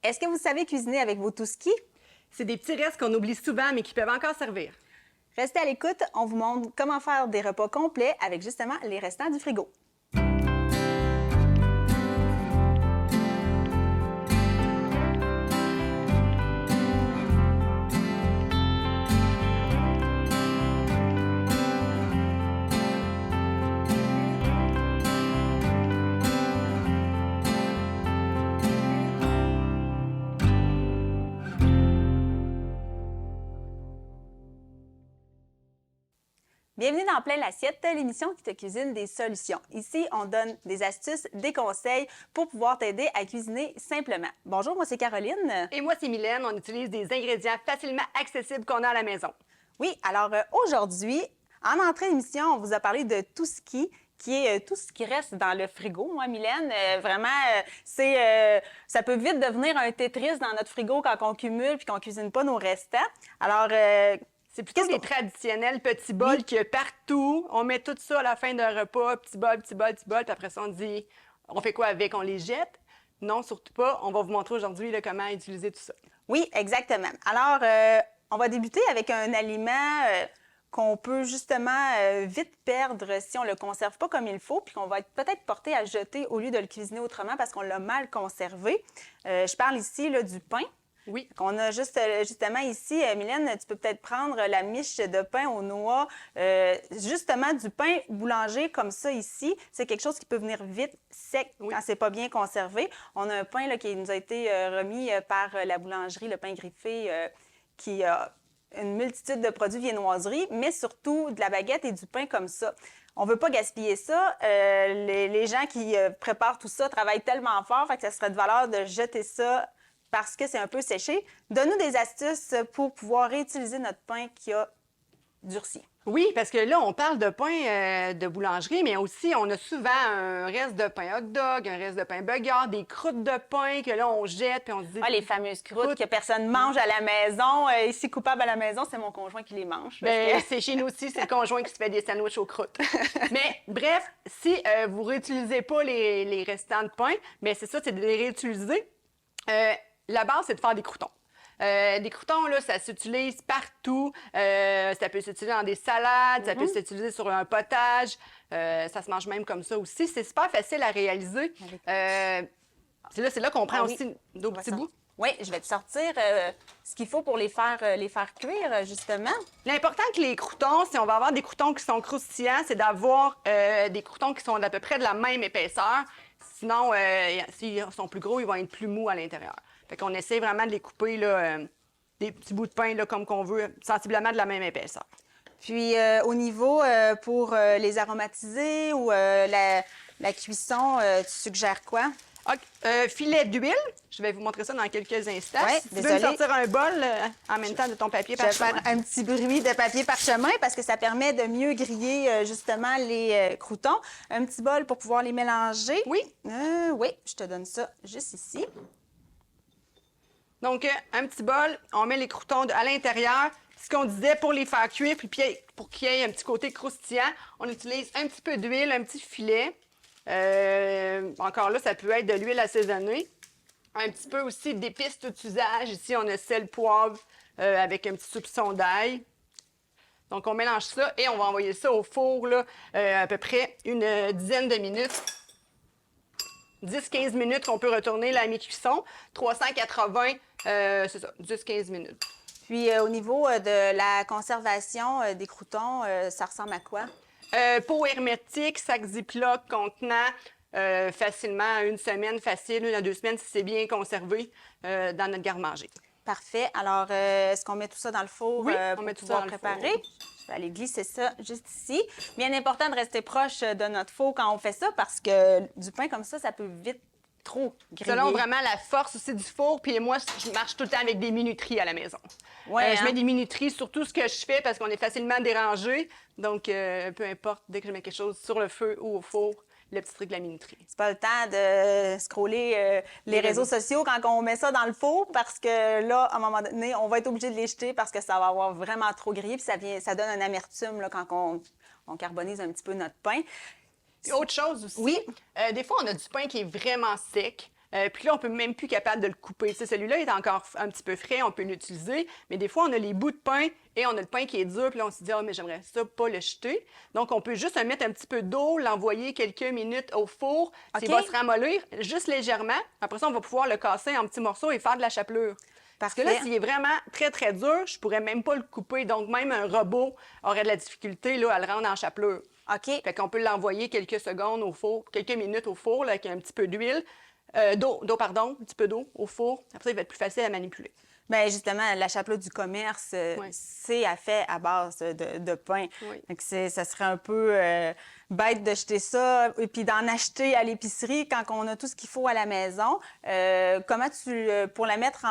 Est-ce que vous savez cuisiner avec vos tout-ski? C'est des petits restes qu'on oublie souvent, mais qui peuvent encore servir. Restez à l'écoute, on vous montre comment faire des repas complets avec justement les restants du frigo. Bienvenue dans Plein l'Assiette, l'émission qui te cuisine des solutions. Ici, on donne des astuces, des conseils pour pouvoir t'aider à cuisiner simplement. Bonjour, moi c'est Caroline. Et moi, c'est Mylène. On utilise des ingrédients facilement accessibles qu'on a à la maison. Oui, alors aujourd'hui, en entrée d'émission, on vous a parlé de tout ce qui est tout ce qui reste dans le frigo. Moi, Mylène, ça peut vite devenir un Tetris dans notre frigo quand on cumule puis qu'on cuisine pas nos restants. Alors, c'est plutôt des traditionnels petits bols qu'il y a partout. On met tout ça à la fin d'un repas, petit bol, petit bol, petit bol, puis après ça, on dit, on fait quoi avec? On les jette? Non, surtout pas. On va vous montrer aujourd'hui comment utiliser tout ça. Oui, exactement. Alors, on va débuter avec un aliment qu'on peut justement vite perdre si on ne le conserve pas comme il faut, puis qu'on va être peut-être porté à jeter au lieu de le cuisiner autrement parce qu'on l'a mal conservé. Je parle ici là, du pain. Oui. On a justement ici, Mylène, tu peux peut-être prendre la miche de pain aux noix, justement du pain boulanger comme ça ici. C'est quelque chose qui peut venir vite sec quand c'est pas bien conservé. On a un pain là, qui nous a été remis par la boulangerie, le pain griffé, qui a une multitude de produits viennoiseries, mais surtout de la baguette et du pain comme ça. On ne veut pas gaspiller ça. Les gens qui préparent tout ça travaillent tellement fort, fait que ça serait de valeur de jeter ça parce que c'est un peu séché. Donne-nous des astuces pour pouvoir réutiliser notre pain qui a durci. Oui, parce que là, on parle de pain de boulangerie, mais aussi, on a souvent un reste de pain hot dog, un reste de pain burger, des croûtes de pain que là, on jette, puis on se dit... Ah, les fameuses croûtes que personne mange à la maison. Ici, coupable à la maison, c'est mon conjoint qui les mange. Bien, c'est chez nous aussi, c'est le conjoint qui se fait des sandwichs aux croûtes. Mais bref, si vous ne réutilisez pas les restants de pain, bien, c'est ça, c'est de les réutiliser. La base, c'est de faire des croûtons. Des croûtons, là, ça s'utilise partout. Ça peut s'utiliser dans des salades, ça peut s'utiliser sur un potage. Ça se mange même comme ça aussi. C'est super facile à réaliser. C'est là qu'on prend aussi nos petits bouts. Oui, je vais te sortir ce qu'il faut pour les faire cuire, justement. L'important que les croûtons, si on va avoir des croûtons qui sont croustillants, c'est d'avoir des croûtons qui sont d'à peu près de la même épaisseur. Sinon, s'ils sont plus gros, ils vont être plus mous à l'intérieur. Fait qu'on essaie vraiment de les couper, là, des petits bouts de pain, là, comme qu'on veut, sensiblement de la même épaisseur. Puis, au niveau pour les aromatiser ou la cuisson, tu suggères quoi? Filet d'huile. Je vais vous montrer ça dans quelques instants. Ouais, si tu veux me sortir un bol en même temps de ton papier parchemin. Je vais faire un petit bruit de papier parchemin parce que ça permet de mieux griller justement les croûtons. Un petit bol pour pouvoir les mélanger. Oui. Oui, je te donne ça juste ici. Donc, un petit bol, on met les croûtons à l'intérieur. Ce qu'on disait pour les faire cuire, puis pour qu'il y ait un petit côté croustillant, on utilise un petit peu d'huile, un petit filet. Encore là, ça peut être de l'huile assaisonnée. Un petit peu aussi d'épices tout usage. Ici, on a sel, poivre avec un petit soupçon d'ail. Donc, on mélange ça et on va envoyer ça au four là, à peu près une dizaine de minutes. 10-15 minutes qu'on peut retourner la mi-cuisson. 380, c'est ça, 10-15 minutes. Puis, au niveau de la conservation des croûtons, ça ressemble à quoi? Pot hermétique, sac Ziploc contenant facilement une semaine facile, 1 à 2 semaines si c'est bien conservé dans notre garde-manger. Parfait. Alors, est-ce qu'on met tout ça dans le four on pour met tout pouvoir ça dans préparer? le four. Je vais aller glisser ça juste ici. Bien important de rester proche de notre four quand on fait ça parce que du pain comme ça peut vite trop griller. Selon vraiment la force aussi du four. Puis moi, je marche tout le temps avec des minuteries à la maison. Ouais, Je mets des minuteries sur tout ce que je fais parce qu'on est facilement dérangé. Donc, peu importe, dès que je mets quelque chose sur le feu ou au four, le petit truc de la minuterie. C'est pas le temps de scroller les réseaux sociaux quand on met ça dans le four parce que là, à un moment donné, on va être obligé de les jeter parce que ça va avoir vraiment trop grillé puis ça donne une amertume là, quand on carbonise un petit peu notre pain. Puis autre chose aussi, oui. Des fois, on a du pain qui est vraiment sec. Puis là, on peut même plus capable de le couper. Tu sais, celui-là est encore un petit peu frais, on peut l'utiliser, mais des fois, on a les bouts de pain et on a le pain qui est dur, puis là, on se dit, ah, mais j'aimerais ça pas le jeter. Donc, on peut juste mettre un petit peu d'eau, l'envoyer quelques minutes au four. Il va se ramollir juste légèrement. Après ça, on va pouvoir le casser en petits morceaux et faire de la chapelure. Parce que là, s'il est vraiment très, très dur, je pourrais même pas le couper. Donc, même un robot aurait de la difficulté là, à le rendre en chapelure. OK. Fait qu'on peut l'envoyer quelques secondes au four, quelques minutes au four, là, avec un petit peu d'huile. Un petit peu d'eau au four. Après ça, il va être plus facile à manipuler. Bien, justement, la chapelure du commerce, c'est fait à base de pain. Oui. Donc, ça serait un peu bête de jeter ça et puis d'en acheter à l'épicerie quand on a tout ce qu'il faut à la maison. Comment pour la mettre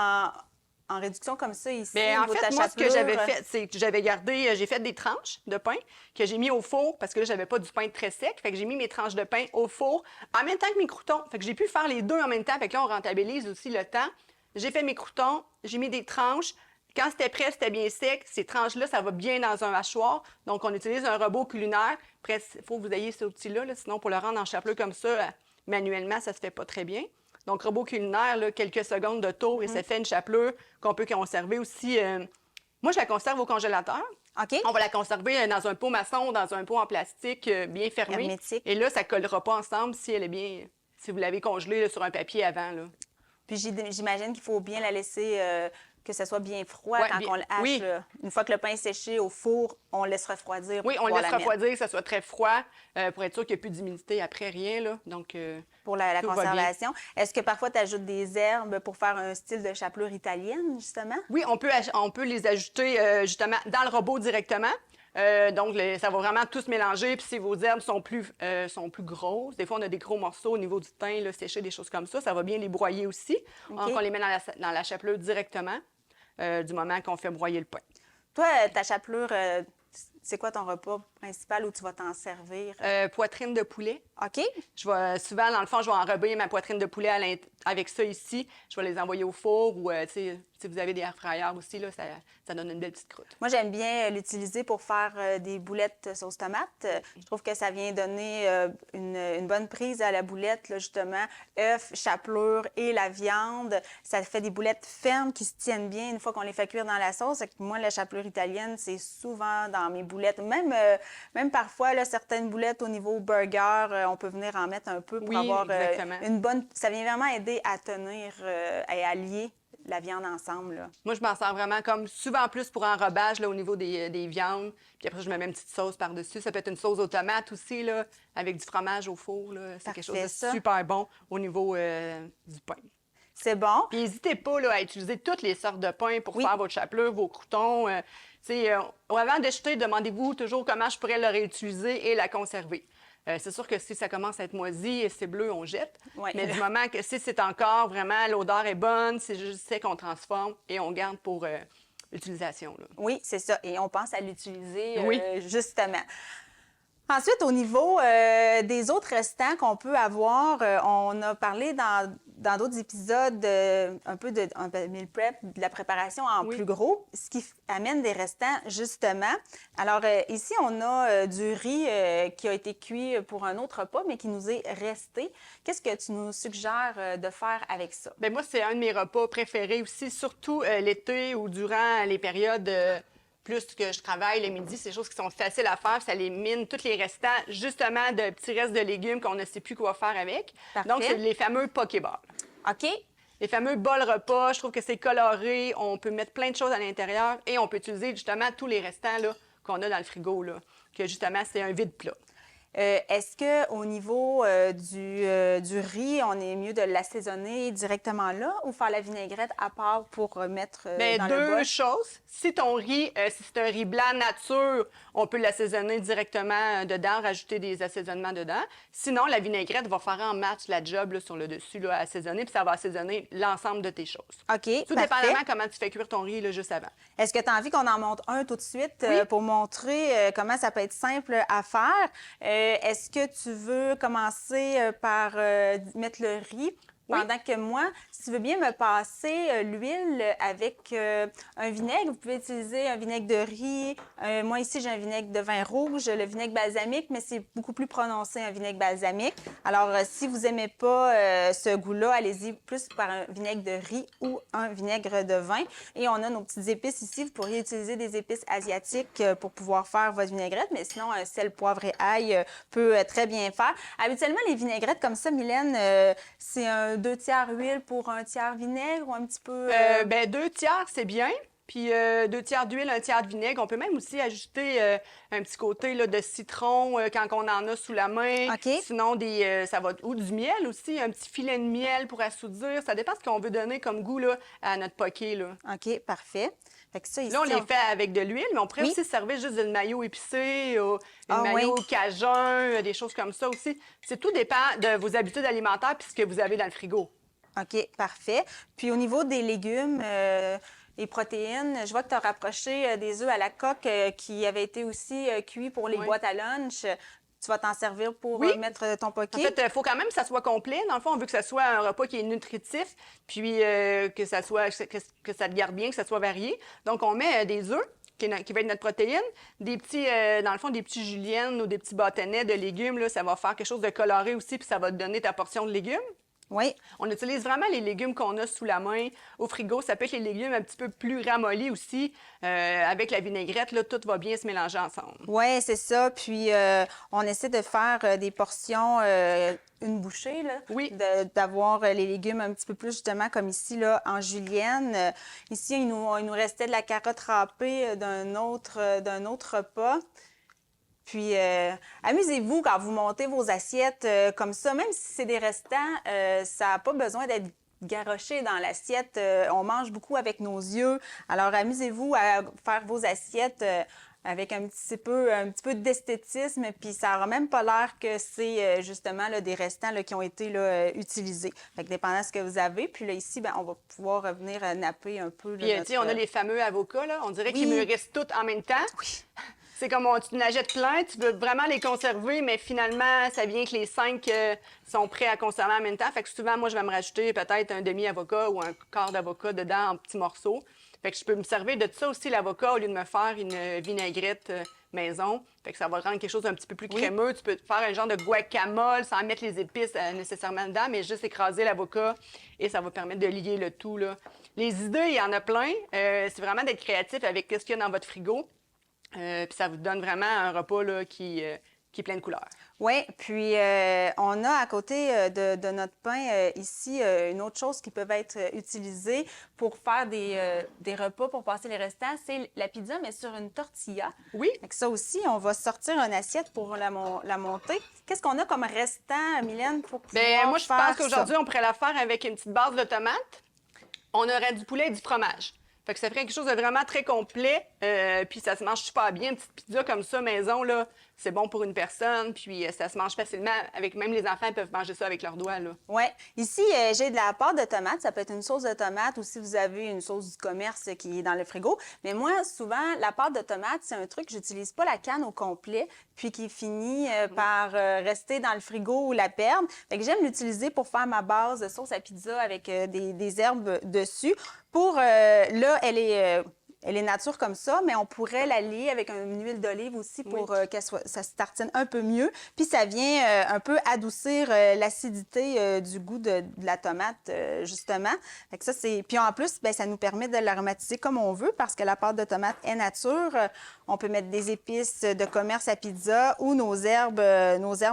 en réduction comme ça ici? Bien, en au niveau de fait, ta moi, ce que chapelure? j'avais fait, c'est que j'ai fait des tranches de pain que j'ai mis au four parce que là, j'avais pas du pain très sec. Fait que j'ai mis mes tranches de pain au four en même temps que mes croûtons. Fait que j'ai pu faire les deux en même temps. Fait que là, on rentabilise aussi le temps. J'ai fait mes croûtons, j'ai mis des tranches. Quand c'était prêt, c'était bien sec. Ces tranches-là, ça va bien dans un hachoir. Donc, on utilise un robot culinaire. Après, il faut que vous ayez ce outil-là. Sinon, pour le rendre en chapelure comme ça, manuellement, ça se fait pas très bien. Donc, robot culinaire, là, quelques secondes de tour et ça fait une chapelure qu'on peut conserver aussi. Moi, je la conserve au congélateur. OK. On va la conserver dans un pot maçon, dans un pot en plastique bien fermé. Hermétique. Et là, ça ne collera pas ensemble si vous l'avez congelée là, sur un papier avant. Là. Puis j'imagine qu'il faut bien la laisser, que ça soit bien froid Ouais, quand on le hache. oui. Là. Une fois que le pain est séché au four, on le laisse refroidir. Oui, pour on le pouvoir laisse la mettre. refroidir, que ça soit très froid, pour être sûr qu'il n'y a plus d'humidité après, rien. Là. Donc, Pour la tout va bien. conservation. Est-ce que parfois tu ajoutes des herbes pour faire un style de chapelure italienne, justement? Oui, on peut les ajouter justement dans le robot directement. Donc, ça va vraiment tout se mélanger. Puis si vos herbes sont plus grosses, des fois, on a des gros morceaux au niveau du thym, là, séchés, des choses comme ça. Ça va bien les broyer aussi. OK. Donc, on les met dans la chapelure directement du moment qu'on fait broyer le pain. Toi, ta chapelure, c'est quoi ton repas principal où tu vas t'en servir? Poitrine de poulet. OK. Je vais souvent, dans le fond, je vais enrober ma poitrine de poulet avec ça ici. Je vais les envoyer au four ou, si vous avez des air fryers aussi, là, ça donne une belle petite croûte. Moi, j'aime bien l'utiliser pour faire des boulettes sauce tomate. Je trouve que ça vient donner une bonne prise à la boulette, là, justement. Œufs, chapelure et la viande. Ça fait des boulettes fermes qui se tiennent bien une fois qu'on les fait cuire dans la sauce. Et que moi, la chapelure italienne, c'est souvent dans mes boulettes. Même parfois, là, certaines boulettes au niveau burger, on peut venir en mettre un peu pour avoir une bonne... Ça vient vraiment aider à tenir et à lier la viande ensemble. Là. Moi, je m'en sers vraiment comme souvent plus pour enrobage là, au niveau des viandes. Puis après, je mets une petite sauce par-dessus. Ça peut être une sauce aux tomates aussi, là, avec du fromage au four. C'est quelque chose de super bon au niveau du pain. C'est bon. Puis n'hésitez pas là, à utiliser toutes les sortes de pain pour faire votre chapelure, vos croûtons. Avant de jeter, demandez-vous toujours comment je pourrais le réutiliser et la conserver. C'est sûr que si ça commence à être moisi et c'est bleu, on jette. Ouais. Mais du moment que si c'est encore vraiment, l'odeur est bonne, c'est juste ça qu'on transforme et on garde pour l'utilisation. Là. Oui, c'est ça. Et on pense à l'utiliser Oui. justement. Ensuite, au niveau des autres restants qu'on peut avoir, on a parlé dans d'autres épisodes un peu de meal prep, de la préparation en plus gros, ce qui amène des restants, justement. Alors, ici, on a du riz qui a été cuit pour un autre repas, mais qui nous est resté. Qu'est-ce que tu nous suggères de faire avec ça? Bien, moi, c'est un de mes repas préférés aussi, surtout l'été ou durant les périodes... plus que je travaille le midi, c'est des choses qui sont faciles à faire. Ça élimine tous les restants, justement, de petits restes de légumes qu'on ne sait plus quoi faire avec. Parfait. Donc, c'est les fameux pokéballs. OK. Les fameux bols repas, je trouve que c'est coloré. On peut mettre plein de choses à l'intérieur et on peut utiliser, justement, tous les restants là, qu'on a dans le frigo, là, que, justement, c'est un vide plat. Est-ce qu'au niveau du riz, on est mieux de l'assaisonner directement là ou faire la vinaigrette à part pour mettre dans le bol? Deux choses. Si ton riz, si c'est un riz blanc nature, on peut l'assaisonner directement dedans, rajouter des assaisonnements dedans. Sinon, la vinaigrette va faire en match la job là, sur le dessus, là, à assaisonner, puis ça va assaisonner l'ensemble de tes choses. OK, Tout dépendamment comment tu fais cuire ton riz là, juste avant. Est-ce que tu as envie qu'on en monte un tout de suite pour montrer comment ça peut être simple à faire? Est-ce que tu veux commencer par mettre le riz pendant que moi, Si tu veux bien me passer l'huile avec un vinaigre, vous pouvez utiliser un vinaigre de riz. Moi, ici, j'ai un vinaigre de vin rouge, le vinaigre balsamique, mais c'est beaucoup plus prononcé, un vinaigre balsamique. Alors, si vous n'aimez pas ce goût-là, allez-y plus par un vinaigre de riz ou un vinaigre de vin. Et on a nos petites épices ici. Vous pourriez utiliser des épices asiatiques pour pouvoir faire votre vinaigrette, mais sinon, sel, poivre et ail peut très bien faire. Habituellement, les vinaigrettes comme ça, Mylène, c'est un 2/3 huile pour 1/3 vinaigre ou un petit peu... Ben 2/3, c'est bien. Puis 2/3 d'huile, 1/3 de vinaigre. On peut même aussi ajouter un petit côté là, de citron quand on en a sous la main. OK. Sinon, ça va... ou du miel aussi, un petit filet de miel pour assourdir. Ça dépend ce qu'on veut donner comme goût là, à notre poké. Là. OK, parfait. Fait que ça, ici, Là, on les fait avec de l'huile, mais on pourrait aussi se servir juste d'une mayo épicée, une mayo cajun, des choses comme ça aussi. Tout dépend de vos habitudes alimentaires puis ce que vous avez dans le frigo. OK, parfait. Puis au niveau des légumes et protéines, je vois que tu as rapproché des œufs à la coque qui avaient été aussi cuits pour les boîtes à lunch. Tu vas t'en servir pour mettre ton poké? En fait, il faut quand même que ça soit complet. Dans le fond, on veut que ça soit un repas qui est nutritif, puis que ça te garde bien, que ça soit varié. Donc, on met des œufs, qui va être notre protéine, des petits, dans le fond, des petits juliennes ou des petits bâtonnets de légumes. Là, ça va faire quelque chose de coloré aussi, puis ça va te donner ta portion de légumes. Oui. On utilise vraiment les légumes qu'on a sous la main au frigo. Ça peut être les légumes un petit peu plus ramollis aussi. Avec la vinaigrette, là, tout va bien se mélanger ensemble. Oui, c'est ça. Puis, on essaie de faire des portions, une bouchée, là. Oui. D'avoir les légumes un petit peu plus, justement, comme ici, là, en julienne. Ici, il nous restait de la carotte râpée d'un autre repas. Puis, amusez-vous quand vous montez vos assiettes comme ça. Même si c'est des restants, ça n'a pas besoin d'être garoché dans l'assiette. On mange beaucoup avec nos yeux. Alors, amusez-vous à faire vos assiettes avec un petit peu d'esthétisme. Puis, ça n'aura même pas l'air que c'est justement là, des restants là, qui ont été là, utilisés. Fait que dépendant de ce que vous avez. Puis là, ici, ben, on va pouvoir venir napper un peu. Puis, tu sais, on a les fameux avocats, là. On dirait qu'ils mûrissent tous en même temps. Oui. C'est comme tu en achètes plein, tu veux vraiment les conserver, mais finalement, ça vient que les 5 sont prêts à conserver en même temps. Fait que souvent, moi, je vais me rajouter peut-être un demi-avocat ou un quart d'avocat dedans en petits morceaux. Fait que je peux me servir de ça aussi, l'avocat, au lieu de me faire une vinaigrette maison. Fait que ça va rendre quelque chose d'un petit peu plus crémeux. Tu peux faire un genre de guacamole sans mettre les épices nécessairement dedans, mais juste écraser l'avocat et ça va permettre de lier le tout, là. Les idées, il y en a plein. C'est vraiment d'être créatif avec ce qu'il y a dans votre frigo. Puis ça vous donne vraiment un repas là, qui est plein de couleurs. Oui, puis on a à côté de notre pain ici une autre chose qui peut être utilisée pour faire des repas, pour passer les restants, c'est la pizza, mais sur une tortilla. Oui. Fait que ça aussi, on va sortir une assiette pour la monter. Qu'est-ce qu'on a comme restant, Mylène, pour pouvoir Bien, moi, je faire pense qu'aujourd'hui, on pourrait la faire avec une petite base de tomates. On aurait du poulet et du fromage. Fait que ça ferait quelque chose de vraiment très complet, puis ça se mange super bien. Une petite pizza comme ça, maison, là, c'est bon pour une personne, puis ça se mange facilement. Même les enfants peuvent manger ça avec leurs doigts, là. Oui. Ici, j'ai de la pâte de tomate. Ça peut être une sauce de tomate ou si vous avez une sauce du commerce qui est dans le frigo. Mais moi, souvent, la pâte de tomate, c'est un truc, j'utilise pas la canne au complet, puis qui finit par rester dans le frigo ou la perdre. Fait que j'aime l'utiliser pour faire ma base de sauce à pizza avec des herbes dessus. Là, elle est nature comme ça, mais on pourrait la lier avec une huile d'olive aussi pour ça se tartine un peu mieux. Puis ça vient un peu adoucir l'acidité du goût de la tomate, justement. Fait que ça, puis en plus, bien, ça nous permet de l'aromatiser comme on veut parce que la pâte de tomate est nature. On peut mettre des épices de commerce à pizza ou nos herbes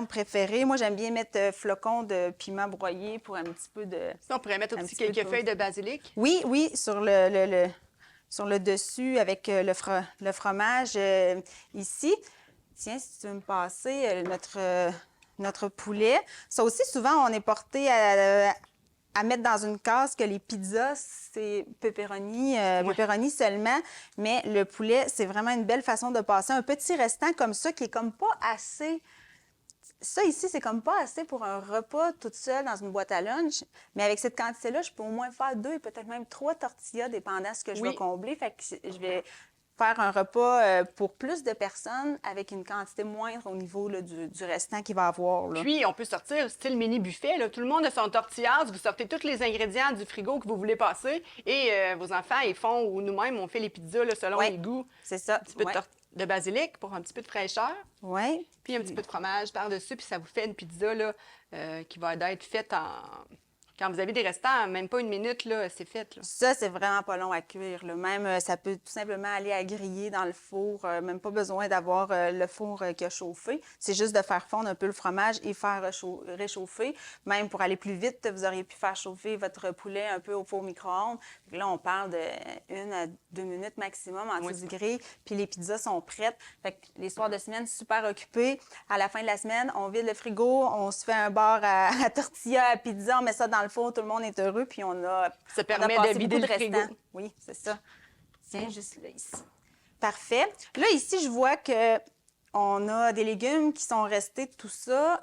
préférées. Moi, j'aime bien mettre flocons de piment broyé pour un petit peu de... Ça, on pourrait mettre aussi quelques feuilles de basilic. Oui, sur le dessus avec le fromage ici. Tiens, si tu veux me passer notre poulet. Ça aussi, souvent, on est porté à mettre dans une case que les pizzas, c'est pepperoni seulement. Mais le poulet, c'est vraiment une belle façon de passer un petit restant comme ça qui est comme pas assez... Ça, ici, c'est comme pas assez pour un repas toute seule dans une boîte à lunch. Mais avec cette quantité-là, je peux au moins faire 2 et peut-être même 3 tortillas, dépendant de ce que je vais combler. Fait que je vais faire un repas pour plus de personnes avec une quantité moindre au niveau là, du restant qu'il va avoir. Là. Puis, on peut sortir style mini buffet. Là. Tout le monde a son tortillas. Vous sortez tous les ingrédients du frigo que vous voulez passer et vos enfants, ils font, ou nous-mêmes, on fait les pizzas là, selon les goûts. C'est ça. Un petit peu de basilic pour un petit peu de fraîcheur. Oui. Puis un petit peu de fromage par-dessus. Puis ça vous fait une pizza là, qui va être faite en... Quand vous avez des restants, même pas une minute, là, c'est fait. Là. Ça, c'est vraiment pas long à cuire. Là. Même, ça peut tout simplement aller à griller dans le four. Même pas besoin d'avoir le four qui a chauffé. C'est juste de faire fondre un peu le fromage et faire réchauffer. Même pour aller plus vite, vous auriez pu faire chauffer votre poulet un peu au four micro-ondes. Là, on parle de 1 à 2 minutes maximum en dessous du grill. Puis les pizzas sont prêtes. Fait que les soirs de semaine, super occupés. À la fin de la semaine, on vide le frigo, on se fait un bar à tortilla, à pizza, on met ça dans le four, tout le monde est heureux, puis on a ça permet de vider le frigo. Oui, c'est ça. Tiens, juste là, ici. Parfait. Là, ici, je vois que on a des légumes qui sont restés, tout ça.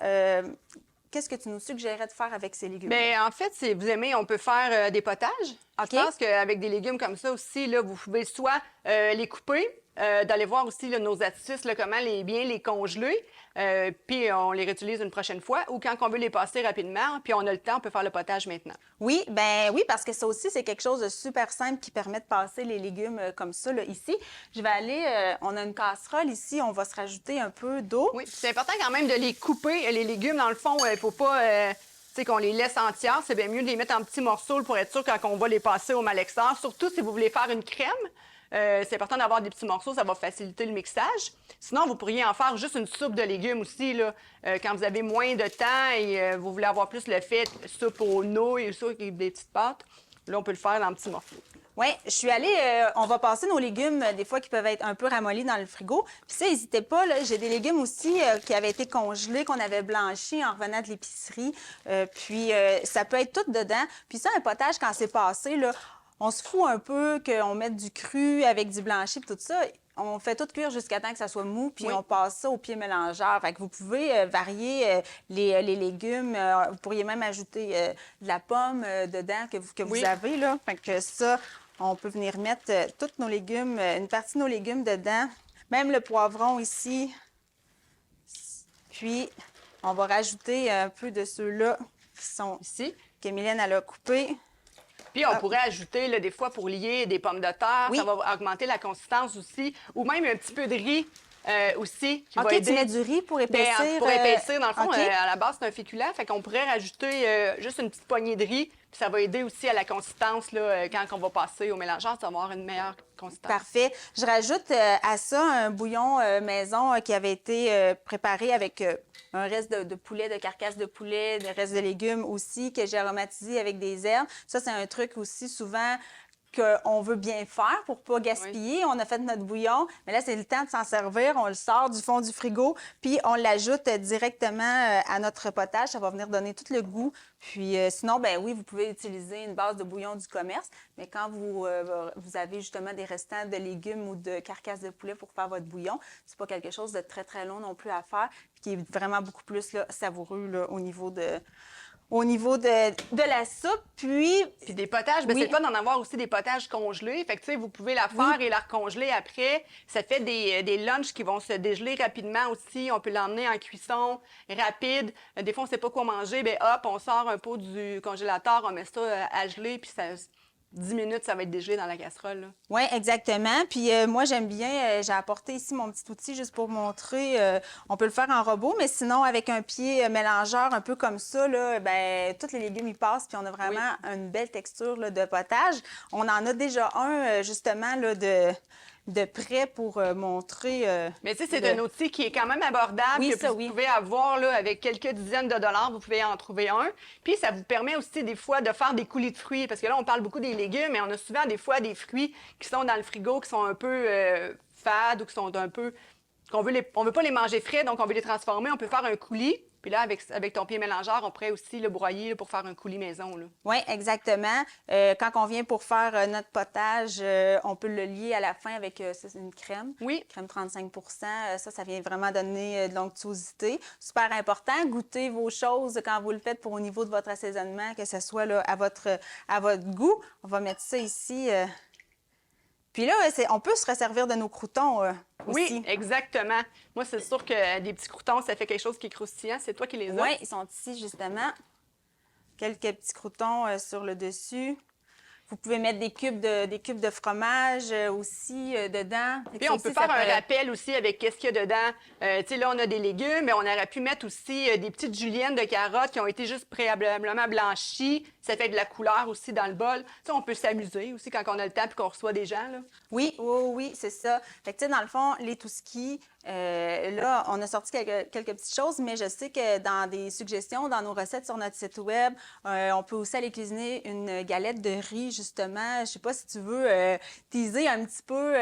Qu'est-ce que tu nous suggérais de faire avec ces légumes? Bien, en fait, si vous aimez, on peut faire des potages. OK. Je pense qu'avec des légumes comme ça aussi, là, vous pouvez soit les couper, d'aller voir aussi là, nos astuces, là, comment bien les congeler, puis on les réutilise une prochaine fois, ou quand on veut les passer rapidement, puis on a le temps, on peut faire le potage maintenant. Oui, ben oui, parce que ça aussi, c'est quelque chose de super simple qui permet de passer les légumes comme ça. Là. Ici, je vais aller, on a une casserole ici, on va se rajouter un peu d'eau. Oui, c'est important quand même de les couper, les légumes, dans le fond, il ne faut pas... Tu sais, qu'on les laisse entières, c'est bien mieux de les mettre en petits morceaux pour être sûr quand on va les passer au malaxeur. Surtout si vous voulez faire une crème, c'est important d'avoir des petits morceaux, ça va faciliter le mixage. Sinon, vous pourriez en faire juste une soupe de légumes aussi, là, quand vous avez moins de temps et vous voulez avoir plus le fait soupe aux nouilles, ça, avec des petites pâtes. Là, on peut le faire en petits morceaux. Oui, je suis allée, on va passer nos légumes, des fois, qui peuvent être un peu ramollis dans le frigo. Puis ça, n'hésitez pas, là, j'ai des légumes aussi qui avaient été congelés, qu'on avait blanchis en revenant de l'épicerie. Puis ça peut être tout dedans. Puis ça, un potage, quand c'est passé, là, on se fout un peu qu'on mette du cru avec du blanchi, puis tout ça. On fait tout cuire jusqu'à temps que ça soit mou, puis on passe ça au pied mélangeur. Fait que vous pouvez varier les légumes. Vous pourriez même ajouter de la pomme dedans que vous avez, là. Fait que ça, on peut venir mettre tous nos légumes, une partie de nos légumes dedans. Même le poivron ici. Puis, on va rajouter un peu de ceux-là qui sont ici, que Mylène, elle a coupés. Puis on pourrait ajouter, là, des fois, pour lier des pommes de terre, oui. Ça va augmenter la consistance aussi, ou même un petit peu de riz aussi, qui va aider. Tu mets du riz pour épaissir? Bien, pour épaissir, dans le fond, à la base, c'est un féculent, fait qu'on pourrait rajouter juste une petite poignée de riz, puis ça va aider aussi à la consistance, là, quand on va passer au mélangeur, ça va avoir une meilleure consistance. Parfait. Je rajoute à ça un bouillon maison qui avait été préparé avec un reste de poulet, de carcasse de poulet, des restes de légumes aussi, que j'ai aromatisé avec des herbes. Ça, c'est un truc aussi souvent qu'on veut bien faire pour pas gaspiller. Oui. On a fait notre bouillon, mais là, c'est le temps de s'en servir. On le sort du fond du frigo, puis on l'ajoute directement à notre potage. Ça va venir donner tout le goût. Puis sinon, ben oui, vous pouvez utiliser une base de bouillon du commerce, mais quand vous avez justement des restants de légumes ou de carcasses de poulet pour faire votre bouillon, c'est pas quelque chose de très, très long non plus à faire, puis qui est vraiment beaucoup plus là, savoureux là, au niveau de la soupe, puis des potages, bien, c'est le fun d'en avoir aussi des potages congelés. Fait que, tu sais, vous pouvez la faire et la recongeler après. Ça fait des lunchs qui vont se dégeler rapidement aussi. On peut l'emmener en cuisson rapide. Des fois, on ne sait pas quoi manger. Bien, hop, on sort un pot du congélateur, on met ça à geler, puis ça... 10 minutes, ça va être dégelé dans la casserole. Oui, exactement. Puis moi, j'aime bien, j'ai apporté ici mon petit outil juste pour montrer. On peut le faire en robot, mais sinon, avec un pied mélangeur un peu comme ça, là, bien, tous les légumes y passent, puis on a vraiment une belle texture là, de potage. On en a déjà un, justement, là, de prêt pour montrer... Mais tu sais, c'est un outil qui est quand même abordable, que vous pouvez avoir là, avec quelques dizaines de dollars, vous pouvez en trouver un. Puis ça vous permet aussi des fois de faire des coulis de fruits, parce que là, on parle beaucoup des légumes, mais on a souvent des fois des fruits qui sont dans le frigo, qui sont un peu fades ou qui sont un peu... on veut pas les manger frais, donc on veut les transformer. On peut faire un coulis. Puis là, avec ton pied mélangeur, on pourrait aussi le broyer là, pour faire un coulis maison. Oui, exactement. Quand on vient pour faire notre potage, on peut le lier à la fin avec une crème. Oui. Crème 35 ça vient vraiment donner de l'onctuosité. Super important. Goûtez vos choses quand vous le faites pour au niveau de votre assaisonnement, que ce soit là, à votre goût. On va mettre ça ici Puis là, on peut se resservir de nos croûtons Oui, aussi. exactement. Moi, c'est sûr que des petits croûtons, ça fait quelque chose qui est croustillant. C'est toi qui les as? Oui, ils sont ici, justement. Quelques petits croûtons sur le dessus. Vous pouvez mettre des cubes de fromage aussi dedans. Puis on peut faire un rappel aussi avec qu'est-ce qu'il y a dedans. Tu sais, là, on a des légumes, mais on aurait pu mettre aussi des petites juliennes de carottes qui ont été juste préalablement blanchies. Ça fait de la couleur aussi dans le bol. Tu sais, on peut s'amuser aussi quand on a le temps et qu'on reçoit des gens, là. Oui, oui, c'est ça. Fait que, tu sais, dans le fond, les touskis, là, on a sorti quelques petites choses, mais je sais que dans des suggestions, dans nos recettes sur notre site web, on peut aussi aller cuisiner une galette de riz, justement. Je sais pas si tu veux teaser un petit peu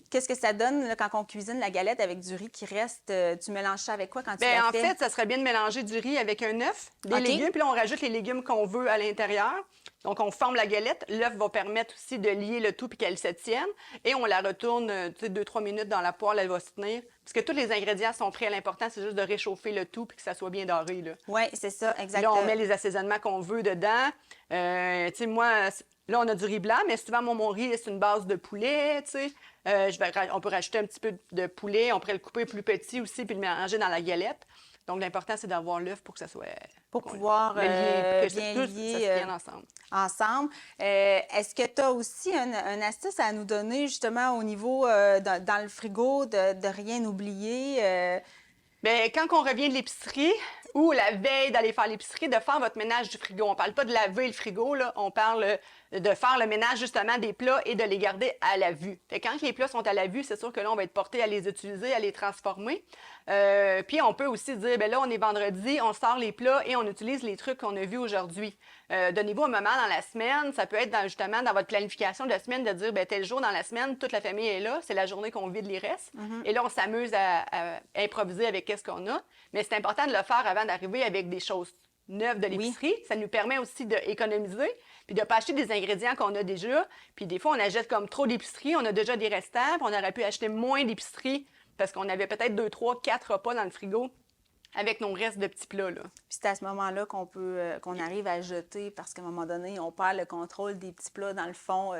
qu'est-ce que ça donne là, quand on cuisine la galette avec du riz qui reste. Tu mélanges ça avec quoi quand tu la En fais? fait, ça serait bien de mélanger du riz avec un œuf, des OK. légumes, puis là, on rajoute les légumes qu'on veut à l'intérieur. Donc, on forme la galette. L'œuf va permettre aussi de lier le tout puis qu'elle se tienne. Et on la retourne, tu sais, 2-3 minutes dans la poêle, elle va se tenir. Parce que tous les ingrédients sont prêts. L'important, c'est juste de réchauffer le tout puis que ça soit bien doré, là. Oui, c'est ça, Là, exactement. on met les assaisonnements qu'on veut dedans. Tu sais, moi, là, on a du riz blanc, mais souvent, mon riz, c'est une base de poulet, tu sais. On peut rajouter un petit peu de poulet. On pourrait le couper plus petit aussi puis le mélanger dans la galette. Donc, l'important, c'est d'avoir l'œuf pour que ça soit... Pour pouvoir bien lier, que bien tout, lier, ça se tienne ensemble. ensemble. Est-ce que tu as aussi une astuce à nous donner justement au niveau dans le frigo de rien oublier? Bien, quand on revient de l'épicerie ou la veille d'aller faire l'épicerie, de faire votre ménage du frigo. On parle pas de laver le frigo, là. On parle de faire le ménage justement des plats et de les garder à la vue. Fait que quand les plats sont à la vue, c'est sûr que là, on va être porté à les utiliser, à les transformer. Puis on peut aussi dire, bien là, on est vendredi, on sort les plats et on utilise les trucs qu'on a vus aujourd'hui. Donnez-vous un moment dans la semaine. Ça peut être justement dans votre planification de la semaine de dire, bien, tel jour dans la semaine, toute la famille est là. C'est la journée qu'on vide les restes. Et là, on s'amuse à improviser avec qu'est-ce qu'on a. Mais c'est important de le faire avant d'arriver avec des choses neuves de l'épicerie. Ça nous permet aussi d'économiser puis de ne pas acheter des ingrédients qu'on a déjà. Puis des fois, on achète comme trop d'épicerie. On a déjà des restants. Puis on aurait pu acheter moins d'épicerie parce qu'on avait peut-être 2, 3, 4 repas dans le frigo avec nos restes de petits plats, là. Puis c'est à ce moment-là qu'on arrive à jeter parce qu'à un moment donné, on perd le contrôle des petits plats dans le fond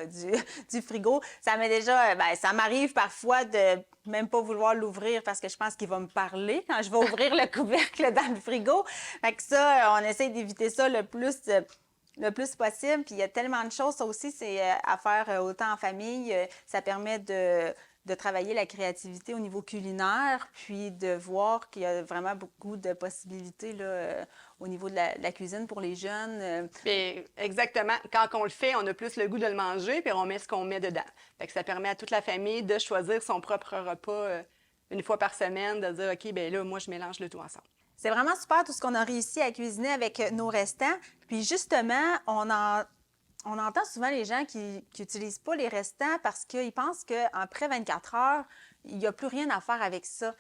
du frigo. Ça m'est déjà, ça m'arrive parfois de même pas vouloir l'ouvrir parce que je pense qu'il va me parler quand je vais ouvrir le couvercle dans le frigo. Fait que ça, on essaie d'éviter ça le plus possible. Puis il y a tellement de choses. Ça aussi, c'est à faire autant en famille. Ça permet de travailler la créativité au niveau culinaire, puis de voir qu'il y a vraiment beaucoup de possibilités là, au niveau de la cuisine pour les jeunes. Bien, exactement. Quand on le fait, on a plus le goût de le manger, puis on met ce qu'on met dedans. Fait que ça permet à toute la famille de choisir son propre repas une fois par semaine, de dire, OK, bien là, moi, je mélange le tout ensemble. C'est vraiment super tout ce qu'on a réussi à cuisiner avec nos restants. Puis justement, on entend souvent les gens qui n'utilisent pas les restants parce qu'ils pensent qu'après 24 heures, il n'y a plus rien à faire avec ça.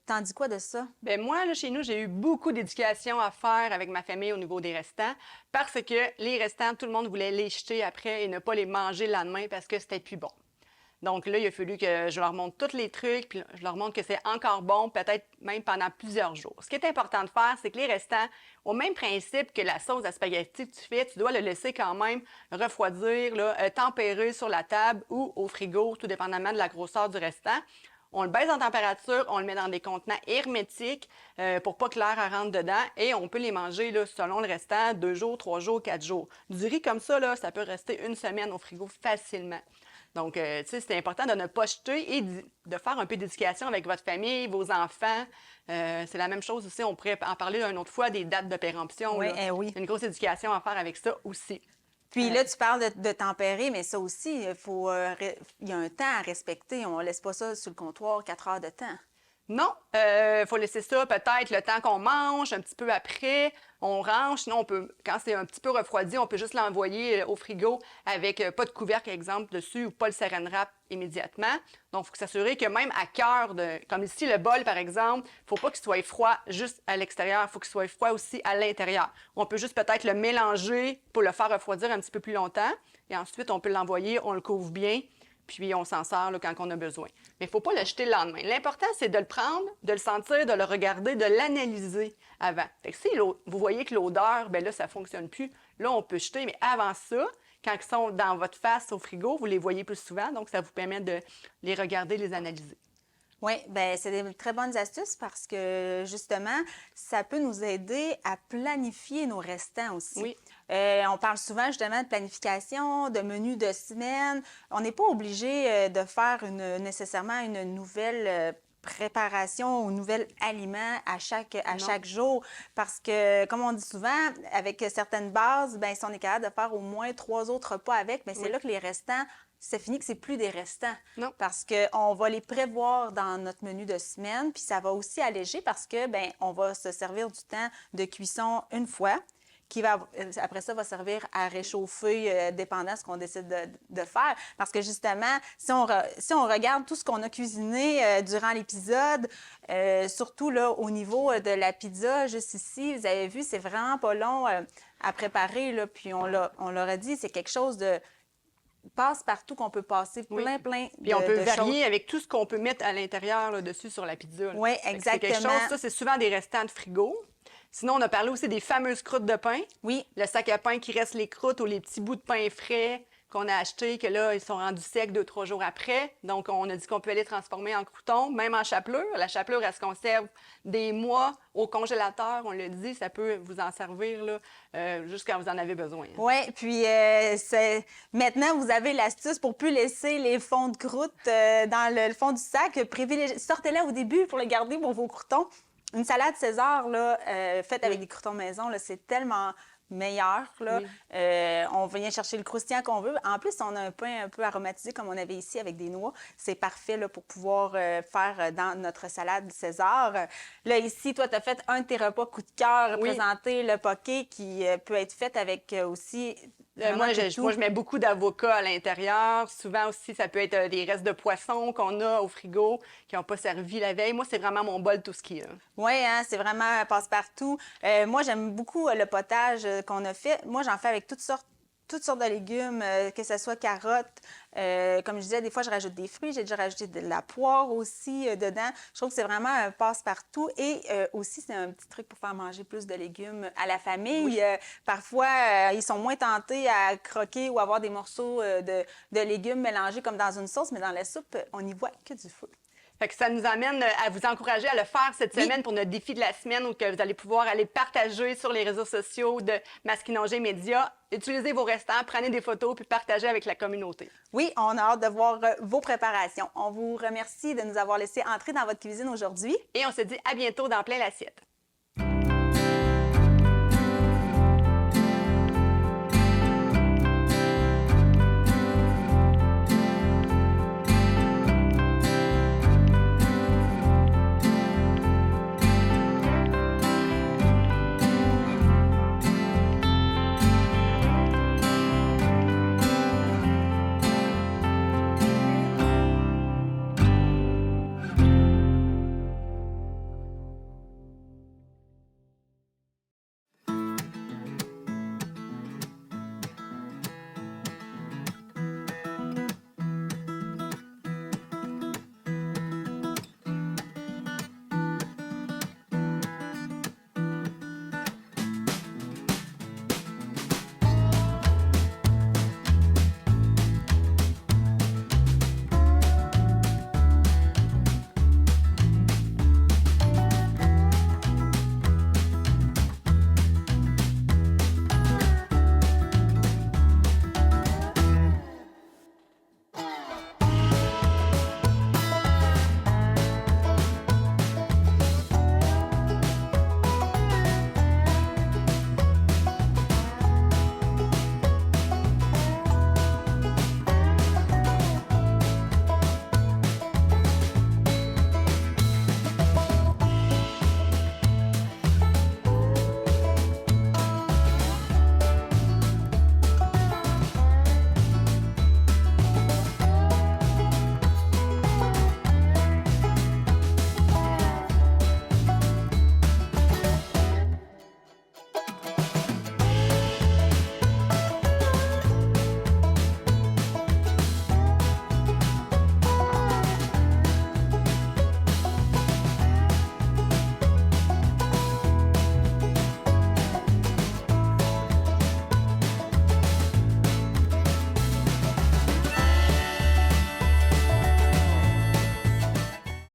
T'en dis quoi de ça? Bien, moi, là, chez nous, j'ai eu beaucoup d'éducation à faire avec ma famille au niveau des restants parce que les restants, tout le monde voulait les jeter après et ne pas les manger le lendemain parce que c'était plus bon. Donc là, il a fallu que je leur montre tous les trucs, puis je leur montre que c'est encore bon, peut-être même pendant plusieurs jours. Ce qui est important de faire, c'est que les restants, au même principe que la sauce à spaghetti que tu fais, tu dois le laisser quand même refroidir, là, tempérer sur la table ou au frigo, tout dépendamment de la grosseur du restant. On le baisse en température, on le met dans des contenants hermétiques pour pas que l'air rentre dedans et on peut les manger là, selon le restant, 2 jours, 3 jours, 4 jours. Du riz comme ça, là, ça peut rester 1 semaine au frigo facilement. Donc, tu sais, c'est important de ne pas jeter et de faire un peu d'éducation avec votre famille, vos enfants. C'est la même chose aussi, on pourrait en parler une autre fois, des dates de péremption. Oui, là. oui. Une grosse éducation à faire avec ça aussi. Puis là, tu parles de tempérer, mais ça aussi, il y a un temps à respecter. On ne laisse pas ça sur le comptoir 4 heures de temps. Non, il faut laisser ça peut-être le temps qu'on mange, un petit peu après, on range. Sinon, on peut, quand c'est un petit peu refroidi, on peut juste l'envoyer au frigo avec pas de couvercle, exemple, dessus ou pas le saran wrap immédiatement. Donc, il faut s'assurer que même à cœur, comme ici, le bol, par exemple, il ne faut pas qu'il soit froid juste à l'extérieur, il faut qu'il soit froid aussi à l'intérieur. On peut juste peut-être le mélanger pour le faire refroidir un petit peu plus longtemps. Et ensuite, on peut l'envoyer, on le couvre bien. Puis on s'en sert là, quand on a besoin. Mais il ne faut pas le jeter le lendemain. L'important, c'est de le prendre, de le sentir, de le regarder, de l'analyser avant. Fait que si vous voyez que l'odeur, bien là, ça ne fonctionne plus, là, on peut jeter. Mais avant ça, quand ils sont dans votre face au frigo, vous les voyez plus souvent, donc ça vous permet de les regarder, les analyser. Oui, bien, c'est des très bonnes astuces parce que justement, ça peut nous aider à planifier nos restants aussi. Oui. On parle souvent justement de planification, de menu de semaine. On n'est pas obligé de faire nécessairement une nouvelle préparation ou nouvel aliment à chaque jour. Parce que, comme on dit souvent, avec certaines bases, bien, si on est capable de faire au moins 3 autres repas avec, bien, c'est là que les restants, c'est fini que c'est plus des restants. Non. Parce qu'on va les prévoir dans notre menu de semaine, puis ça va aussi alléger parce que, bien, on va se servir du temps de cuisson une fois, qui va, après ça, va servir à réchauffer, dépendant de ce qu'on décide de faire. Parce que justement, si on regarde tout ce qu'on a cuisiné durant l'épisode, surtout là, au niveau de la pizza, juste ici, vous avez vu, c'est vraiment pas long à préparer. Là, puis on leur a dit, c'est quelque chose de passe-partout qu'on peut passer plein Puis on peut de varier choses. avec tout ce qu'on peut mettre à l'intérieur là, dessus sur la pizza. Là. Oui, Fait que c'est quelque exactement. chose, ça, c'est souvent des restants de frigo. Sinon, on a parlé aussi des fameuses croûtes de pain. Oui. Le sac à pain qui reste les croûtes ou les petits bouts de pain frais qu'on a achetés, que là, ils sont rendus secs 2-3 jours après. Donc, on a dit qu'on peut les transformer en croûtons, même en chapelure. La chapelure, elle se conserve des mois au congélateur. On le dit, ça peut vous en servir là, juste quand vous en avez besoin. Oui, puis maintenant, vous avez l'astuce pour plus laisser les fonds de croûte dans le fond du sac. Sortez-les au début pour les garder pour vos croûtons. Une salade César, là, faite avec des croûtons maison, là, c'est tellement meilleur. Là. Oui. On vient chercher le croustillant qu'on veut. En plus, on a un pain un peu aromatisé comme on avait ici avec des noix. C'est parfait là, pour pouvoir faire dans notre salade César. Là, ici, toi, tu as fait un de tes repas coup de cœur, présenté le poké qui peut être fait avec aussi... Moi, je mets beaucoup d'avocats à l'intérieur. Souvent aussi, ça peut être des restes de poisson qu'on a au frigo qui n'ont pas servi la veille. Moi, c'est vraiment mon bol tout ski. Oui, hein, c'est vraiment passe-partout. Moi, j'aime beaucoup le potage qu'on a fait. Moi, j'en fais avec toutes sortes de légumes, que ce soit carottes. Comme je disais, des fois, je rajoute des fruits. J'ai déjà rajouté de la poire aussi dedans. Je trouve que c'est vraiment un passe-partout. Et aussi, c'est un petit truc pour faire manger plus de légumes à la famille. Oui. Parfois, ils sont moins tentés à croquer ou avoir des morceaux de légumes mélangés comme dans une sauce, mais dans la soupe, on n'y voit que du feu. Fait que ça nous amène à vous encourager à le faire cette semaine pour notre défi de la semaine où que vous allez pouvoir aller partager sur les réseaux sociaux de Masquinongé Média. Utilisez vos restants, prenez des photos puis partagez avec la communauté. Oui, on a hâte de voir vos préparations. On vous remercie de nous avoir laissé entrer dans votre cuisine aujourd'hui. Et on se dit à bientôt dans Plein l'assiette.